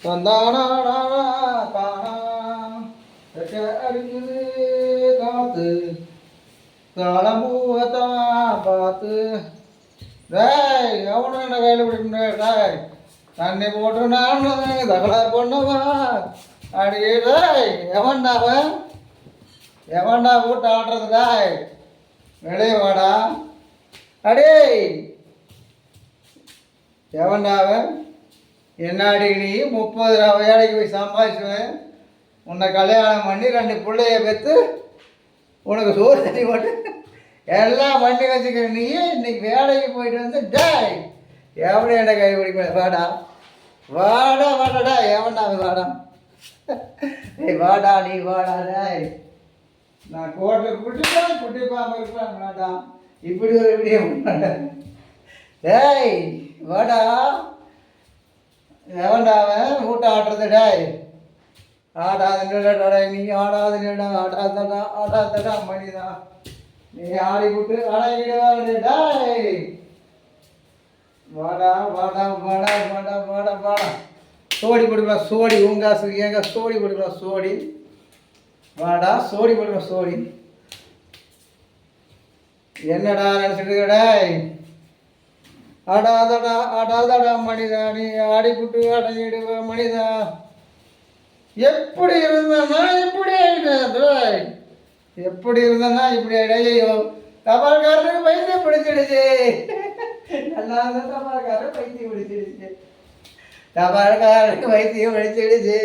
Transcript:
தந்தானா காணா அடிக்குது காத்து காலம்பூவத்தான் பார்த்து டேய் எவனும் என்ன கையில் பிடிக்கணும் டேய் தண்ணி போட்டு நான் தகலாறு பொண்ணுவா அடியே டேய் எவன்டாவன் எவன்டா போட்டு ஆடுறது டாய் வெளியே வாடா அடே எவன்டாவன் என்னாடி நீ 30 ரூபா வேலைக்கு போய் சம்பாதிச்சுவேன் உன்னை கல்யாணம் பண்ணி 2 பிள்ளைய பெற்று உனக்கு சோறு தண்ணி போட்டு எல்லாம் பண்ணி வச்சுக்கிற நீ இன்னைக்கு வேலைக்கு போயிட்டு வந்து டாய் எவனே என்ன கை பிடிக்க வாடா வாடா வாடாடா எவன்டா வாடா ஏய் வாடா நீ வாடா டாய் நான் கோட்டில் குட்டிப்பேன் குட்டிப்பாம இருப்பேன் வேண்டாம் இப்படி ஒரு இப்படியே டேய் வாடா எவன்டாவன் மூட்டை ஆட்டுறது டாய் ஆடாதுடா நீ ஆடாதுடா ஆடாதடா ஆடாதடா மணிதான் நீ ஆடி விட்டு ஆடாது டாய் வாடா வாடா வாடா வாடா வாடா வாடா சோடி போட்டுக்கலாம் சோடி உங்காசு ஏங்க சோடி போட்டுக்கலாம் சோடி வாடா சோடி போட்டுக்கலாம் சோடி என்னடா நினச்சிட்டு டாய் ஆடாதடா ஆடாதடா மனிதா நீ ஆடிப்புட்டு அடங்கிடுவ மனிதா எப்படி இருந்தனா இப்படி ஆயிடுறேன் எப்படி இருந்தனா இப்படி ஆயிடையோ தபால்காரனுக்கு பைத்தியம் பிடிச்சிடுச்சு நல்லா இருந்த தபால்காரன் பைத்தியம் பிடிச்சிடுச்சு தபால்காரனுக்கு பைத்தியம் பிடிச்சிடுச்சு